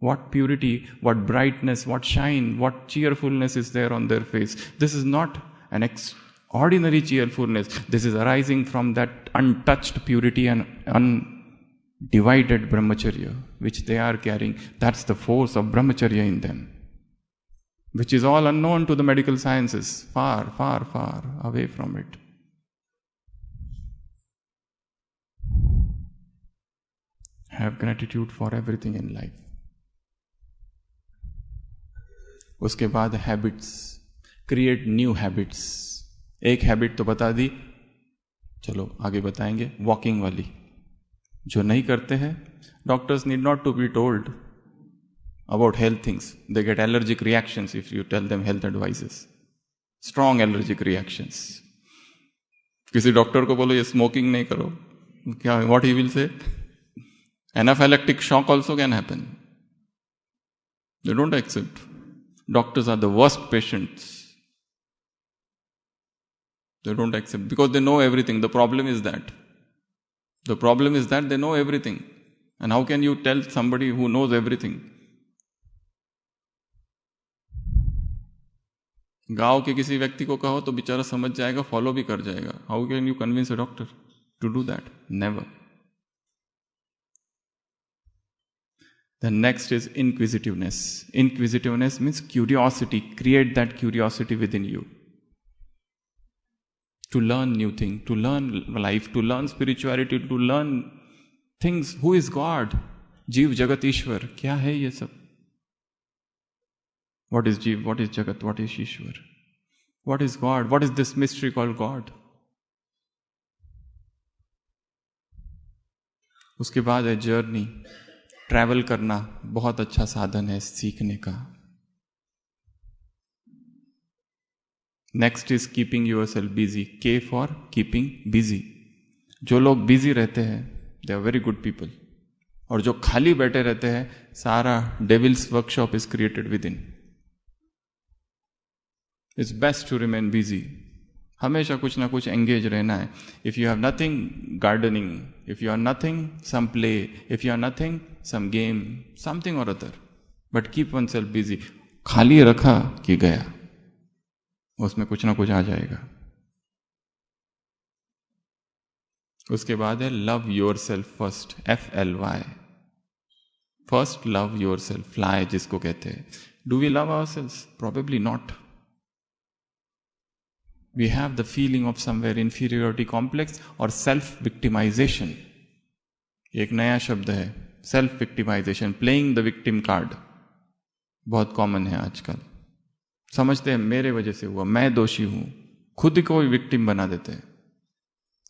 what purity, what brightness, what shine, what cheerfulness is there on their face. This is not an ordinary cheerfulness. This is arising from that untouched purity and undivided brahmacharya which they are carrying. That's the force of brahmacharya in them, which is all unknown to the medical sciences, far, far, far away from it. Have gratitude for everything in life. उसके बाद हैबिट्स, क्रिएट न्यू हैबिट्स. एक हैबिट तो बता दी, चलो आगे बताएंगे, वॉकिंग वाली. जो नहीं करते हैं, doctors need not to be told about health things. They get allergic reactions if you tell them health advices. Strong allergic reactions. किसी डॉक्टर को बोलो ये स्मोकिंग नहीं करो, क्या, what he will say? Anaphylactic shock also can happen. They don't accept. Doctors are the worst patients. They don't accept because they know everything. The problem is that they know everything. And how can you tell somebody who knows everything? गांव के किसी व्यक्ति को कहो तो बेचारा समझ जाएगा, फॉलो भी कर जाएगा. How can you convince a doctor to do that? Never. The next is inquisitiveness. Inquisitiveness means curiosity. Create that curiosity within you. To learn new things, to learn life, to learn spirituality, to learn things. Who is God? Jeev, Jagat, Ishwar. क्या है ये सब? What is Jeev? What is Jagat? What is Ishwar? What is God? What is this mystery called God? उसके बाद है जर्नी. ट्रैवल करना बहुत अच्छा साधन है सीखने का. Next is keeping yourself busy. K for keeping busy. जो लोग बिजी रहते हैं they are very good people. और जो खाली बैठे रहते हैं, सारा devil's workshop is created within. It's best to remain busy. हमेशा कुछ ना कुछ एंगेज रहना है. If you have nothing, gardening. If you are nothing, some play. If you are nothing, some game, something और other. But keep one self busy. खाली रखा कि गया, उसमें कुछ ना कुछ आ जाएगा. उसके बाद है love yourself first. FLY. First love yourself. Fly जिसको कहते हैं. Do we love ourself? Probably not. We have the feeling of somewhere inferiority complex or self-victimization. एक नया शब्द है, self-victimization, playing the victim card. बहुत कॉमन है आजकल. समझते हैं मेरे वजह से हुआ, मैं दोषी हूं, खुद को विक्टिम बना देते हैं.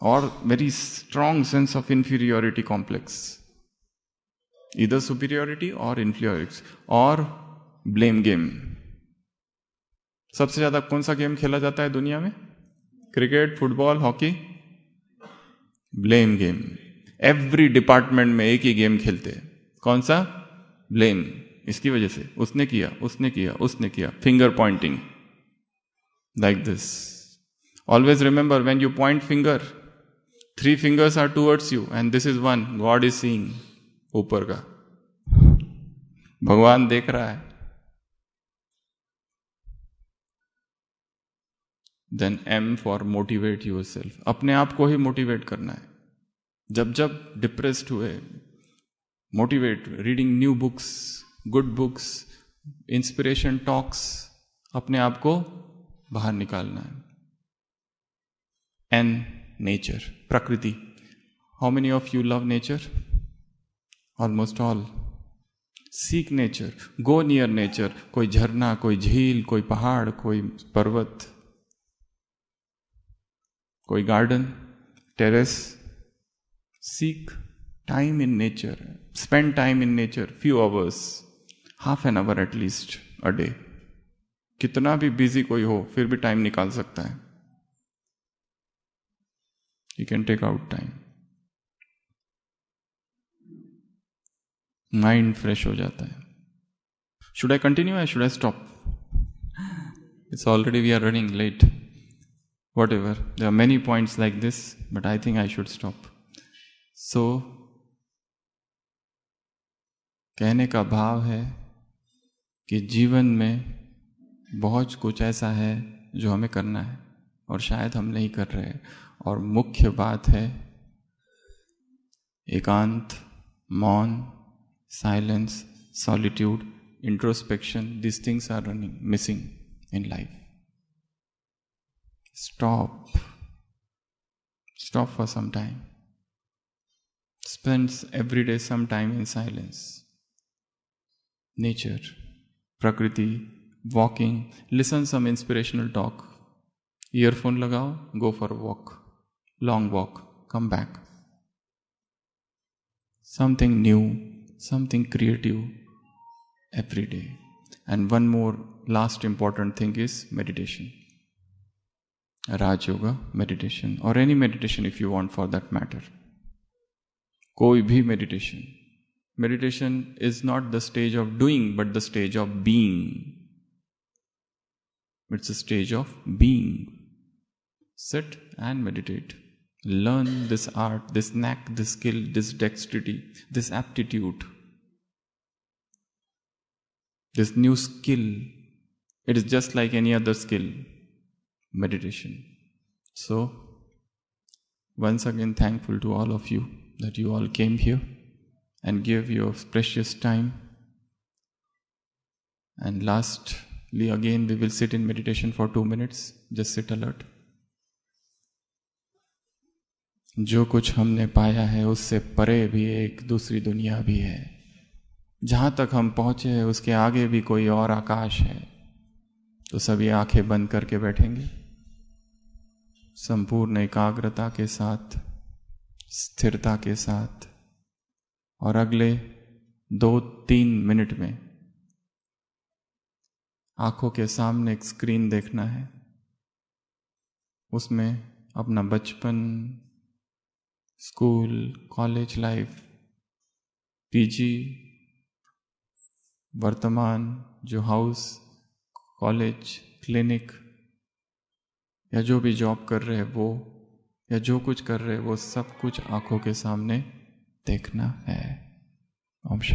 और very strong sense of inferiority complex. Either superiority or inferiority or blame game. सबसे ज्यादा कौन सा गेम खेला जाता है दुनिया में? Cricket, football, hockey. Blame game. Every department में एक ही गेम खेलते हैं. कौन सा? ब्लेम. इसकी वजह से उसने किया, उसने किया, उसने किया. Finger pointing like this. Always remember, when you point finger, 3 fingers are towards you and this is 1. God is seeing. ऊपर का भगवान देख रहा है. Then M for motivate yourself. अपने आप को ही मोटिवेट करना है. जब जब डिप्रेस्ड हुए, motivate. Reading new books, good books, inspiration talks. अपने आप को बाहर निकालना है. N नेचर, प्रकृति. How many of you love nature? Almost all. Seek nature. Go near nature. कोई झरना, कोई झील, कोई पहाड़, कोई पर्वत, कोई garden, terrace. Seek time in nature. Spend time in nature. Few hours, half an hour at least a day. कितना भी बिजी कोई हो फिर भी टाइम निकाल सकता है. You can take out time. Mind fresh हो जाता है. Should I continue or should I stop? It's already we are running late. Whatever. There are many points like this, but I think I should stop. So, कहने का भाव है कि जीवन में बहुत कुछ ऐसा है जो हमें करना है और शायद हम नहीं कर रहे. और मुख्य बात है एकांत, मौन, silence, solitude, introspection. These things are missing in life. Stop for some time. Spend every day some time in silence. Nature, prakriti, walking. Listen some inspirational talk. Earphone lagao, go for a walk. Long walk, come back. Something new, something creative every day. And one more last important thing is meditation. Raj Yoga meditation or any meditation if you want for that matter. कोई भी meditation. Meditation is not the stage of doing, but the stage of being. It's a stage of being. Sit and meditate. Learn this art, this knack, this skill, this dexterity, this aptitude, this new skill. It is just like any other skill, meditation. So, once again, thankful to all of you that you all came here and gave your precious time. And lastly, again, we will sit in meditation for 2 minutes. Just sit alert. जो कुछ हमने पाया है उससे परे भी एक दूसरी दुनिया भी है. जहां तक हम पहुंचे हैं उसके आगे भी कोई और आकाश है. तो सभी आंखें बंद करके बैठेंगे, संपूर्ण एकाग्रता के साथ, स्थिरता के साथ. और अगले 2-3 मिनट में आंखों के सामने एक स्क्रीन देखना है. उसमें अपना बचपन, स्कूल, कॉलेज लाइफ, पीजी, वर्तमान जो हाउस, कॉलेज, क्लिनिक या जो भी जॉब कर रहे हैं वो, या जो कुछ कर रहे हैं वो सब कुछ आंखों के सामने देखना है. ओम शांति.